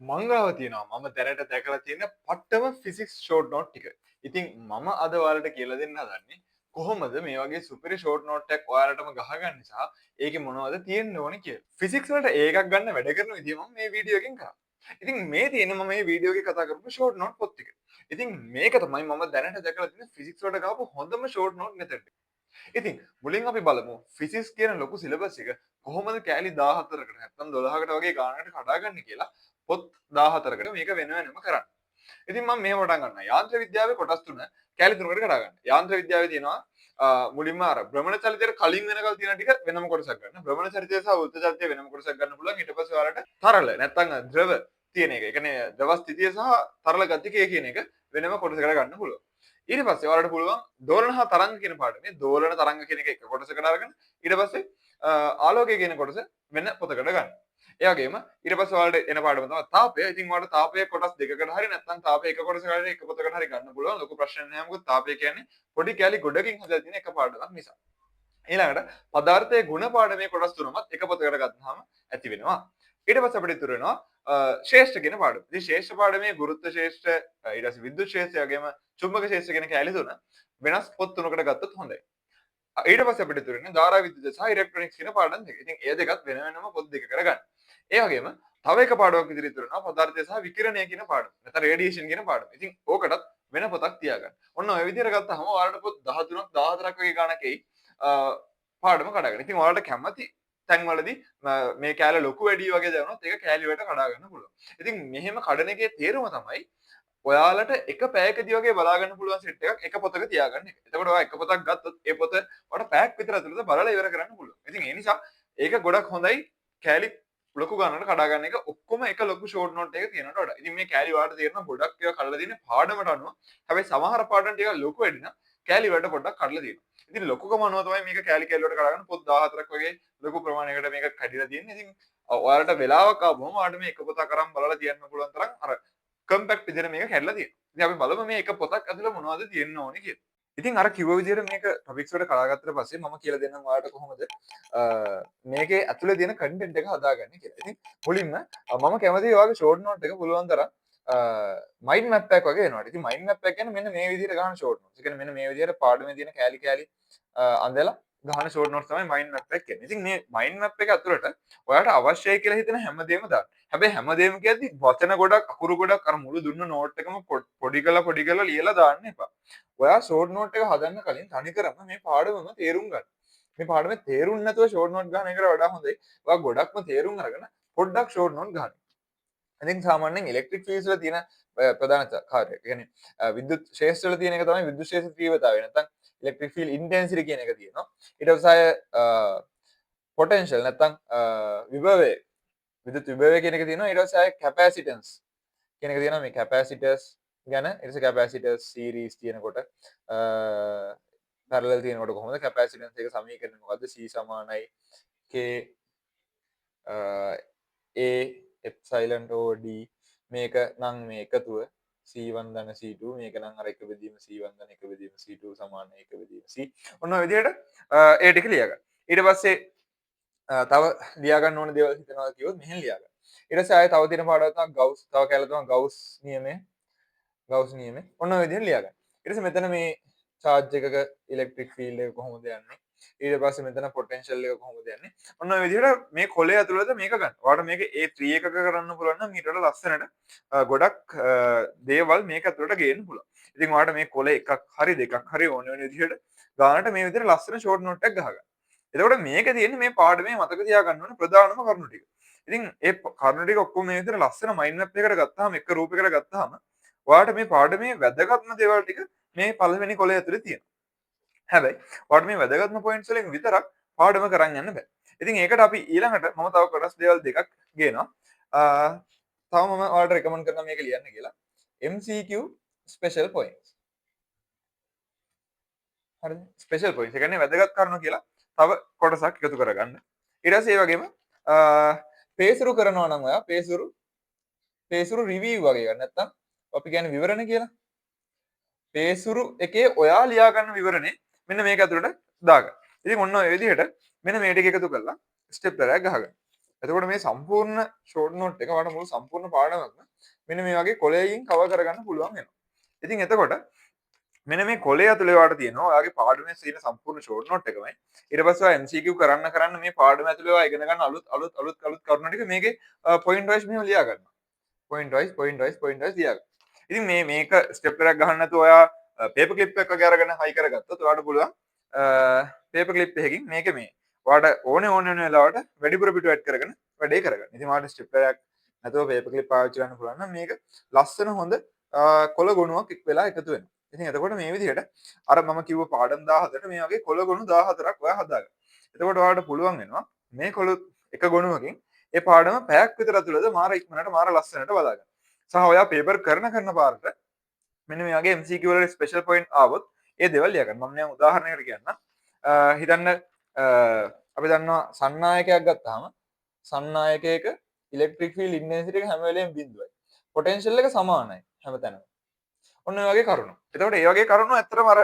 මං ගාව තියෙනවා මම දැනට දැකලා තියෙන පට්ටම ෆිසික්ස් ෂෝට් නෝට් ටික. ඉතින් මම අද ඔයාලට කියලා දෙන්න හදන්නේ කොහොමද මේ වගේ සුපිරි ෂෝට් නෝට් එකක් ඔයාලටම ගහගන්න සහ ඒකේ මොනවද තියෙන්න ඕනේ කියලා. ෆිසික්ස් වලට ඒකක් ගන්න වැඩ කරන විදිය මම මේ වීඩියෝ එකෙන් කරා. ඉතින් මේ තියෙන මම මේ වීඩියෝ එකේ කතා කරපු ෂෝට් නෝට් පොත් ටික. ඉතින් මේක තමයි මම දැනට දැකලා තියෙන ෆිසික්ස් වලට ගාපු හොඳම ෂෝට් නෝට් මෙතඩ් එක. ඉතින් මුලින් අපි බලමු ෆිසික්ස් කියන ලොකු සිලබස් එක කොහොමද කෑලි 14කට නැත්නම් 12කට වගේ ගානකට කඩාගන්නේ කියලා පොත් 14කට මේක වෙන වෙනම කරන්න. ඉතින් මම මේව පටන් ගන්නවා. යාන්ත්‍ර විද්‍යාවේ කොටස් තුන කෑලි තුනකට කඩා ගන්න. යාන්ත්‍ර විද්‍යාවේ තියෙනවා මුලින්ම අර භ්‍රමණ චලිතයට කලින් වෙනකල් තියෙන ටික වෙනම කොටසක් ගන්න. භ්‍රමණ චලිතය සහ වෘත්ත චලිතය වෙනම කොටසක් ගන්න පුළුවන්. ඊට පස්සේ ඔයාලට තරල නැත්නම් ද්‍රව තියෙන එක. ඒ කියන්නේ ද්‍රව ස්ථිතිය සහ තරල ගතිකය කියන එක වෙනම කොටසකට ගන්න පුළුවන්. ඊට පස්සේ ඔයාලට පුළුවන් දෝලන හා තරංග කියන පාඩමේ දෝලන තරංග කියන එක එක කොටසකට අරගෙන ඊට පස්සේ ආලෝකය කියන කොටස වෙන පොතකට ගන්න. ඒ වගේම ඊට පස්සේ ඔයාලට එන පාඩම තමයි තාපය. ඉතින් ඔයාලට තාපය කොටස් දෙකකට හරි නැත්නම් තාපය එක කොටසකට හරි එක පොතකට හරි ගන්න පුළුවන්. ලොකු ප්‍රශ්නයක් නෑ. මොකද තාපය කියන්නේ පොඩි කැලි ගොඩකින් හදලා තියෙන එක පාඩමක් නිසා. ඊළඟට පදාර්ථයේ ගුණ පාඩමේ කොටස් තුනමත් එක පොතකට ගත්තාම ඇති වෙනවා. ඊට පස්සේ අපිට ඉතුරු වෙනවා ශ්‍රේෂ්ඨ කියන පාඩම. ඉතින් ශ්‍රේෂ්ඨ පාඩමේ ගුරුත්ව ශ්‍රේෂ්ඨ ඊට පස්සේ විද්‍යුත් ශ්‍රේෂ්ඨ වගේම චුම්බක ශ්‍රේෂ්ඨ කියන කැලි තුන වෙනස් පොත් තුනකට ගත්තොත් හොඳයි. ඊට පස්සේ අපිට ඉතුරු වෙන්නේ ධාරා විද්‍යුත් සහ ඉලෙක්ට්‍රොනික්ස් කියන පාඩම් දෙක. ඉතින් ඒ දෙකත් වෙන වෙනම පොත් දෙකකට ගන්න. ඒ වගේම තව එක පාඩමක් ඉදිරි ඉතුරු වෙනවා පදාර්ථය සහ විකිරණය කියන පාඩම. නැත්නම් රේඩියේෂන් කියන පාඩම. ඉතින් ඕකටත් වෙන පොතක් තියාගන්න. ඔන්න ඔය විදිහට ගත්තාම ඔයාලට පොත් 13ක් 14ක් වගේ ගණනක් එයි. පාඩම කඩාගන්න. ඉතින් ඔයාලට කැමති තැන්වලදී මේ කෑල්ල ලොකු වැඩි වගේ දැනුනොත් ඒක කෑලි වලට කඩා ගන්න පුළුවන්. ඉතින් මෙහෙම කඩන එකේ තේරුම තමයි ඔයාලට එක පැයකදී වගේ බලා ගන්න පුළුවන් සෙට් එකක් එක පොතක තියාගන්න එක. එතකොට ඔයා එක පොතක් ගත්තොත් ඒ පොත ඔයාලට පැයක් විතර ඇතුළත බලලා ඉවර කරන්න පුළුවන්. ඉතින් ඒ නිසා ඒක ගොඩක් හොඳයි කෑලි ලොකු ගණනකට කඩා ගන්න එක ඔක්කොම එක ලොකු ෂෝට් නෝට් එක තියෙනවට වඩා. ඉතින් මේ කෑලි වාට තේරෙන ගොඩක් ඒවා කඩලා තියෙන්නේ පාඩමට අනුව. හැබැයි සමහර පාඩම් ටික ලොකු වැඩි නම් කෑලි වලට පොඩ්ඩක් කඩලා තියෙනවා. ඉතින් ලොකුකම අනුව තමයි මේක කෑලි කෑලි වලට කඩා ගන්න පොත් 14ක් වගේ ලොකු ප්‍රමාණයකට මේක කැඩිලා තියෙන්නේ. ඉතින් ඔයාලට වෙලාවක් ආවම ඔයාලට මේ එක පොතක් අරන් බලලා තියන්න පුළුවන් තරම් අර කම්පැක්ට් විදිහට මේක කැඩලා තියෙනවා. ඉතින් අපි බලමු මේ එක පොතක් ඇතුළේ මොනවද තියෙන්න ඕනේ කියලා. ඉතින් අර කිව්ව විදිහට මේක ටොපික්ස් වලට කඩාගත්තට පස්සේ මම කියලා දෙන්නම් ඔයාලට කොහොමද මේකේ ඇතුළේ තියෙන කන්ටෙන්ට් එක හදාගන්නේ කියලා. ඉතින් මුලින්ම මම කැමතියි ඔයාගේ ෂෝට් නෝට් එක පුළුවන් තරම් මයින්ඩ් මැප් එකක් වගේ වෙනවාට. ඉතින් මයින්ඩ් මැප් එක කියන්නේ මෙන්න මේ විදිහට ගන්න ෂෝට් නෝට්ස්. ඒ කියන්නේ මෙන්න මේ විදිහට පාඩමේ තියෙන කෑලි කෑලි අඳලා ගහන ෂෝට් නෝට්ස් තමයි මයින්ඩ් මැප් එක කියන්නේ. ඉතින් මේ මයින්ඩ් මැප් එක ඇතුළට ඔයාලට අවශ්‍යයි කියලා හිතෙන හැමදේම දාන්න. හැබැයි හැමදේම කියද්දි වචන ගොඩක් අකුරු ගොඩක් අර මුළු දුන්න නෝට් එකම පොඩි කරලා ලියලා දාන්න එපා. ඔයා ෂෝට් නෝට් එක හදන්න කලින් තනිකරම මේ පාඩමම තේරුම් ගන්න. මේ පාඩමේ තේරුම් නැතුව ෂෝට් නෝට් ගන්න එකට වඩා හොඳයි. ඔයා ගොඩක්ම තේරුම් අරගෙන පොඩ්ඩක් ෂෝට් නෝට් ගන්න. ඉතින් සාමාන්‍යයෙන් ඉලෙක්ට්‍රික් ෆීල්ඩ්ස් වල තියෙන ප්‍රධාන කාර්යය. ඒ කියන්නේ විද්‍යුත් ක්ෂේත්‍ර වල තියෙන එක තමයි විද්‍යුත් ක්ෂේත්‍ර තීව්‍රතාවය. නැත්නම් ඉලෙක්ට්‍රික් ෆීල්ඩ් ඉන්ටෙන්සිටි කියන එක තියෙනවා. ඊට පස්සේ පොටෙන්ෂල් නැත්නම් විභවය විද්‍යුත් විභවය කියන එක තියෙනවා. ඊට පස්සේ කැපැසිටන්ස් කියන එක තියෙනවා. මේ කැපැසිටර්ස් ගැන ඊට පස්සේ කැපැසිටර්ස් සීරීස් තියෙනකොට පැරලල් තියෙනකොට කොහොමද කැපැසිටන්ස් එක සමීකරණය මොකද්ද? C සමානයි K A එප්සයිලන් OD මේක නම් මේ එකතුව C1 ධන C2 මේක නම් අර එක බෙදීම C1 ධන එක බෙදීම C2 සමාන එක බෙදීම C ඔන්න ඔය විදිහට ඒ ටික ලියා ගන්න. ඊට පස්සේ තව ලියා ගන්න ඕන දේවල් හිතනවා කිව්වොත් මෙහෙන් ලියා ගන්න. ඊට පස්සේ ආයෙ තව තියෙන පාඩමක් තමයි ගවුස් තව කැලේ තමයි ගවුස් නියමය. ගවුස් නියමය. ඔන්න ඔය විදිහට ලියා ගන්න. ඊට පස්සේ මෙතන මේ charge එකක electric field එක කොහොමද යන්නේ? ඊට පස්සේ මෙතන potential එක කොහොමද යන්නේ? ඔන්න ඔය විදිහට මේ කොලේ ඇතුළත මේක ගන්න. ඔයාලට මේක A3 එකක කරන්න පුළුවන් නම් ඊට වඩා ලස්සනට ගොඩක් දේවල් මේක ඇතුළට ගේන්න පුළුවන්. ඉතින් ඔයාලට මේ කොලේ එකක් හරි දෙකක් හරි ඕන වෙන විදිහට ගානට මේ විදිහට ලස්සන ෂෝට් නෝට් එකක් ගහගන්න. එතකොට මේක තියෙන්නේ මේ පාඩමේ මතක තියාගන්න ඕන ප්‍රධානම කරුණු ටික. ඉතින් ඒ කරුණු ටික ඔක්කොම මේ විදිහට ලස්සන මයින්ඩ් මැප් එකකට ගත්තාම එක රූපයකට ගත්තාම ඔයාලට මේ පාඩමේ වැදගත්ම දේවල් ටික මේ පළවෙනි කොලේ ඇතුලේ තියෙනවා. හැබැයි ඔයාලට මේ වැදගත්ම පොයින්ට්ස් වලින් විතරක් පාඩම කරන් යන්න බෑ. ඉතින් ඒකට අපි ඊළඟට මම තව කොටස් දේවල් දෙකක් ගේනවා. තව මම ඔයාලට රෙකමන්ඩ් කරනවා මේක ලියන්න කියලා. MCQ special points. හරිද? Special points. ඒ කියන්නේ වැදගත් කරුණු කියලා තව කොටසක් එකතු කරගන්න. ඊට පස්සේ ඒ වගේම පේසුරු කරනවා නම් ඔයා පේසුරු රිවිව් වගේ ගන්න. නැත්තම් අපි කියන්නේ විවරණ කියලා. පේසුරු එකේ ඔයා ලියා ගන්න විවරණේ මෙන්න මේක ඇතුළට දාගන්න. ඉතින් ඔන්න ඔය විදිහට මෙන්න මේ ටික එකතු කරලා ස්ටෙප්ලරයක් ගහගන්න. එතකොට මේ සම්පූර්ණ ෂෝට් නෝට් එක ඔයාලට මුළු සම්පූර්ණ පාඩමක්ම මෙන්න මේ වගේ කොලයකින් කවර් කරගන්න පුළුවන් වෙනවා. ඉතින් එතකොට මෙන්න මේ කොලේ ඇතුලේ ඔයාලට තියෙනවා ඔයාගේ පාඩමේ තියෙන සම්පූර්ණ ෂෝට් නෝට් එකමයි. ඊට පස්සේ ඔයා MCQ කරන්න මේ පාඩම ඇතුලේ ඔයා ඉගෙන ගන්න අලුත් කරුණු ටික මේකේ පොයින්ට් වයිස් මෙහෙම ලියා ගන්නවා. පොයින්ට් වයිස් ලියා ගන්න. ඉතින් මේක ස්ටෙප් එකක් ගහන්න නැතුව ඔයා පේපර් ක්ලිප් එකක් අරගෙන හයි කරගත්තොත් ඔයාලට පුළුවන් පේපර් ක්ලිප් එකකින් මේක මේ ඔයාලට ඕනේ වෙන වෙලාවට වැඩිපුර පිටු ඇඩ් කරගෙන වැඩේ කරගන්න. ඉතින් ඔයාලට ස්ටෙප් එකක් නැතුව පේපර් ක්ලිප් පාවිච්චි කරන්න පුළුවන් නම් මේක ලස්සන හොඳ කොළ ගොනුවක් එක් වෙලා එකතු වෙනවා. ඉතින් එතකොට මේ විදිහට අර මම කිව්ව පාඩම් 17ට මේ වගේ කොළ ගොනු 14ක් ඔයා හදාගන්න. එතකොට ඔයාලට පුළුවන් වෙනවා මේ කොළ එක ගොනුවකින් ඒ පාඩම පැයක් විතර ඇතුළත මාර ඉක්මනට මාර ලස්සනට බලාගන්න. සහ ඔයා පේපර් කරන පාරට මෙන්න මේ වගේ MCQ වල ස්පෙෂල් පොයින්ට් ආවොත් ඒ දේවල් ලියා ගන්න. මම නිකන් උදාහරණයකට කියන්නම්. හිතන්න අපි දන්නවා සන්නායකයක් ගත්තාම සන්නායකයක ඉලෙක්ට්‍රික් ෆීල්ඩ් ඉන්ටෙන්සිටි එක හැම වෙලේම 0යි. පොටෙන්ෂල් එක සමානයි හැමතැනම. ඔන්න ඔය වගේ කරුණු. එතකොට මේ වගේ කරුණු ඇත්තටම අර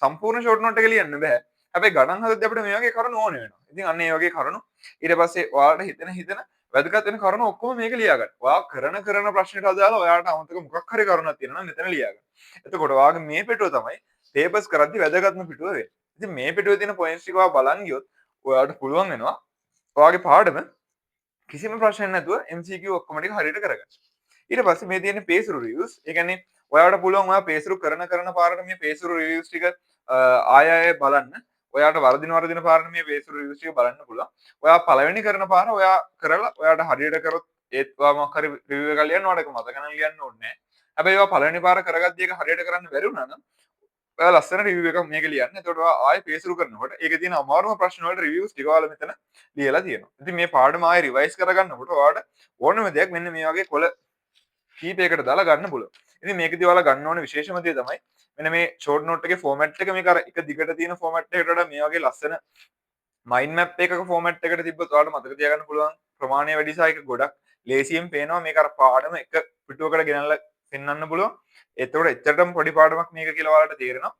සම්පූර්ණ ෂෝට් නෝට් එක ලියන්න බෑ. හැබැයි ගණන් හදද්දී අපිට මේ වගේ කරුණු ඕනේ වෙනවා. ඉතින් අන්න ඒ වගේ කරුණු ඊට පස්සේ ඔයාලට හිතෙන වැදගත් වෙන කරුණු ඔක්කොම මේක ලියා ගන්න. ඔයා කරන ප්‍රශ්නෙට අදාළව ඔයාලට අමතක මොකක් හරි කරුණක් තියෙනවා නම් මෙතන ලියා ගන්න. එතකොට ඔයාගේ මේ පිටුව තමයි පේපර්ස් කරද්දී වැදගත්ම පිටුව වෙන්නේ. ඉතින් මේ පිටුවේ තියෙන පොයින්ට්ස් ටික ඔයා බලන් ගියොත් ඔයාලට පුළුවන් වෙනවා ඔයාගේ පාඩම කිසිම ප්‍රශ්නයක් නැතුව MCQ ඔක්කොම ටික හරියට කරගන්න. ඊට පස්සේ මේ තියෙන පේසුරු රිවිව්ස්. ඒ කියන්නේ ඔයාලට පුළුවන් ඔයා පේසුරු කරන පාරට මේ පේසුරු රිවිව්ස් ටික ආය බලන්න. ඔයාට වර්ධින පාරට මේ පේසුරු රිවිව්ස් ටික බලන්න පුළුවන්. ඔයා පළවෙනි කරන පාර ඔයා කරලා ඔයාට හරියට කරොත් ඒත් ඔයා මොකක් හරි රිවිව් එකක් ලියන්න ඔයාලට මතක නම් ලියන්න ඕනේ නැහැ. හැබැයි ඔයා පළවෙනි පාර කරගද්දී ඒක හරියට කරන්න බැරි වුණා නම් ඔයා ලස්සන රිවිව් එකක් මේක ලියන්න. එතකොට ඔයා ආයෙ පේසුරු කරනකොට ඒකේ තියෙන අමාරුම ප්‍රශ්න වලට රිවිව්ස් ටික ඔයාලා මෙතන ලියලා තියෙනවා. ඉතින් මේ පාඩම ආයෙ රිවයිස් කරගන්නකොට ඔයාලට ඕනම දෙයක් මෙන්න මේ වගේ කොළ කීපයකට දාලා ගන්න පුළුවන්. ඉතින් මේකදී ඔයාලා ගන්න ඕනේ විශේෂම දේ තමයි මෙන්න මේ ෂෝට් නෝට් එකේ ෆෝමැට් එක මේක අර එක දිගට තියෙන ෆෝමැට් එකකට වඩා මේ වගේ ලස්සන මයින්ඩ් මැප් එකක ෆෝමැට් එකකට තිබ්බොත් ඔයාලට මතක තියාගන්න පුළුවන් ප්‍රමාණය වැඩි සහ ඒක ගොඩක් ලේසියෙන් පේනවා මේක අර පාඩම එක පිටුවකට ගෙනල්ලා පෙන්වන්න පුළුවන්. එතකොට එච්චරටම පොඩි පාඩමක් මේක කියලා ඔයාලට තේරෙනවා.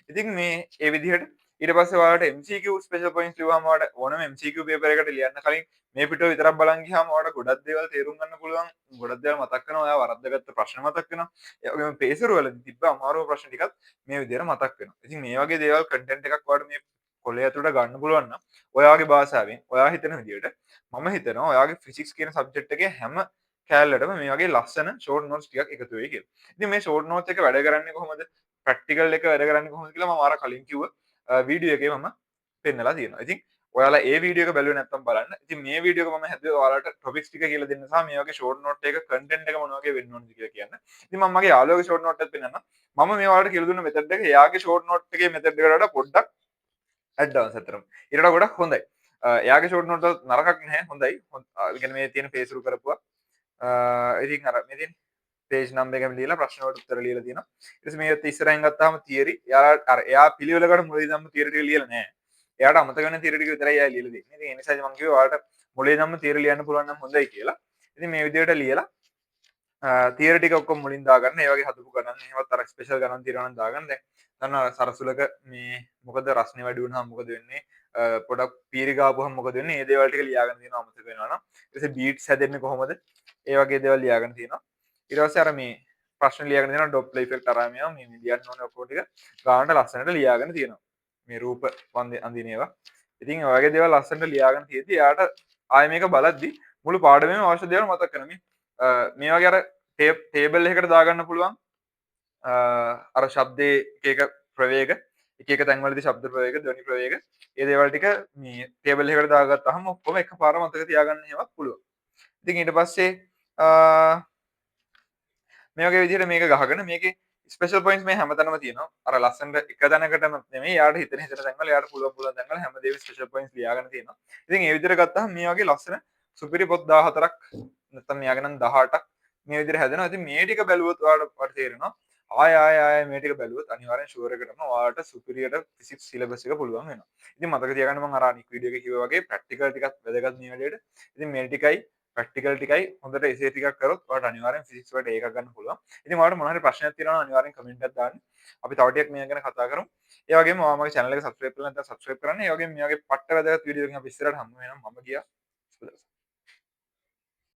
ඉතින් මේ ඒ විදිහට ඊට පස්සේ ඔයාලට MCQ ස්පෙෂල් පොයින්ට්ස් ලියවම ඔයාලට ඕනම MCQ පේපර් එකට ලියන්න කලින් මේ පිටුව විතරක් බලන් ගියාම ඔයාලට ගොඩක් දේවල් තේරුම් ගන්න පුළුවන්. ගොඩක් දේවල් මතක් වෙනවා. ඔයා වරද්දාගත්ත ප්‍රශ්න මතක් වෙනවා. ඒ වගේම පේසරු වලදී තිබ්බ අමාරුම ප්‍රශ්න ටිකත් මේ විදිහට මතක් වෙනවා. ඉතින් මේ වගේ දේවල් කන්ටෙන්ට් එකක් ඔයාලට මේ කොලේ ඇතුළට ගන්න පුළුවන් නම් ඔයාගේ භාෂාවෙන් ඔයා හිතන විදිහට මම හිතනවා ඔයාගේ ෆිසික්ස් කියන සබ්ජෙක්ට් එකේ හැම කෑල්ලටම මේ වගේ ලස්සන ෂෝට් නෝට්ස් ටිකක් එකතු වෙයි කියලා. ඉතින් මේ ෂෝට් නෝට්ස් එක වැඩ කරන්නේ කොහොමද? ප්‍රැක්ටිකල් එක වැඩ කරන්නේ කොහොමද කියලා මම අර කලින් කිව්ව වීඩියෝ එකේ මම පෙන්නලා තියෙනවා. ඉතින් ඔයාලා ඒ වීඩියෝ එක බැලුවේ නැත්නම් බලන්න. ඉතින් මේ වීඩියෝ එක මම හැදුවේ ඔයාලට ටොපික්ස් ටික කියලා දෙන්න සහ මේ වගේ ෂෝට් නෝට් එක කන්ටෙන්ට් එක මොන වගේ වෙන්න ඕනද කියලා කියන්න. ඉතින් මම මගේ යාළුවගේ ෂෝට් නෝට් එකත් පෙන්නන්නම්. මම මේ ඔයාලට කියලා දුන්න මෙතඩ් එක එයාගේ ෂෝට් නෝට් එකේ මෙතඩ් එකට වඩා පොඩ්ඩක් ඇඩ්වාන්ස් අතරම. ඊට වඩා ගොඩක් හොඳයි. එයාගේ ෂෝට් නෝට් එක නරකක් නැහැ හොඳයි. ඒ කියන්නේ මේ තියෙන පේසුරු කරපුවා. ඉතින් අර මේ තියෙන පේජ් නම්බර් එකම ලියලා ප්‍රශ්න වලට උත්තර ලියලා තියෙනවා. ඊට පස්සේ මේකත් ඉස්සරහින් ගත්තාම තියරි. එයා පිළිවෙලකට මුලින් ධම්ම තියරි ටික ලියලා නැහැ. එයාට අමතක වෙන තියරි ටික විතරයි එයා ලියලා දෙන්නේ. ඉතින් ඒ නිසා මම කිව්වා ඔයාලට මුලින් ධම්ම තියරි ලියන්න පුළුවන් නම් හොඳයි කියලා. ඉතින් මේ විදිහට ලියලා තියරි ටික ඔක්කොම මුලින් දාගන්න. ඒ වගේ හදපු ගණන් එහෙමත් අර ස්පෙෂල් ගණන් තියනවා නම් දාගන්න. දැන් දන්නවා සරසුලක මේ මොකද රස්නේ වැඩි වුණාම මොකද වෙන්නේ? පොඩක් පීරි ගාපුවම මොකද වෙන්නේ? මේ දේවල් ටික ලියාගෙන තියෙනවා අමතක වෙනවා නම්. ඊට පස්සේ බීට්ස් හැදෙන්නේ කොහොමද? ඒ වගේ දේවල් ලියාගෙන තියෙනවා. ඊට පස්සේ අර මේ ප්‍රශ්න ලියාගෙන තියෙනවා ඩොප්ලර් ඉෆෙක්ට් අරන් යනවා මේ ලියන්න ඕනේ ඔක්කොම ටික ගානට ලස්සනට ලියාගෙන තියෙනවා. මේ රූප අඳින ඒවා. ඉතින් ඔය වගේ දේවල් ලස්සනට ලියාගෙන තියෙද්දි එයාට ආයෙ මේක බලද්දි මුළු පාඩමේම අවශ්‍ය දේවල් මතක් කරගන්න. මේ වගේ අර ටේබල් එකකට දාගන්න පුළුවන් අර ශබ්දයේ එක ප්‍රවේග එක තැන්වලදී ශබ්ද ප්‍රවේග ධ්වනි ප්‍රවේග ඒ දේවල් ටික මේ ටේබල් එකකට දාගත්තාම ඔක්කොම එකපාර මතක තියාගන්න එහෙමත් පුළුවන්. ඉතින් ඊට පස්සේ මේ වගේ විදිහට මේක ගහගෙන මේකේ ස්පෙෂල් පොයින්ට්ස් මේ හැමතැනම තියෙනවා. අර ලස්සනට එක තැනකටම නෙමෙයි යාට හිතෙන තැන්වල යාට පුළුවන් තැන්වල හැමදේම ස්පෙෂල් පොයින්ට්ස් ලියාගෙන තියෙනවා. ඉතින් ඒ විදිහට ගත්තාම මේ වගේ ලස්සන සුපිරි පොත් 14ක් නැත්නම් මෙයාගෙන නම් 18ක් මේ විදිහට හැදෙනවා. ඉතින් මේ ටික බැලුවොත් ඔයාලට තේරෙනවා ආය මේ ටික බැලුවොත් අනිවාර්යෙන් ෂුවර් එකටම ඔයාලට සුපිරියට ෆිසික්ස් සිලබස් එක පුළුවන් වෙනවා. ඉතින් මතක තියාගන්න මම අර අනික් වීඩියෝ එකේ කිව්වා වගේ ප්‍රැක්ටිකල් ටිකක් වැදගත් මේ වැඩේට. ඉතින් මේ ටිකයි ප්‍රැක්ටිකල් ටිකයි හොඳට එසේ ටිකක් කරොත් ඔයාලට අනිවාර්යෙන් ෆිසික්ස් වලට ඒකක් ගන්න පුළුවන්. ඉතින් ඔයාලට මොන හරි ප්‍රශ්නයක් තියෙනවා නම් අනිවාර්යෙන් කමෙන්ට් එකක් දාන්න. අපි තව ටිකක් මේ ගැන කතා කරමු. ඒ වගේම ඔයා මගේ channel එක subscribe කරලා නැත්නම් subscribe කරන්න. ඒ වගේම මේ වගේ පට්ට වැදගත් වීඩියෝ එකකින් අපි ඉස්සරහට හමු වෙනවා. මම ගියා.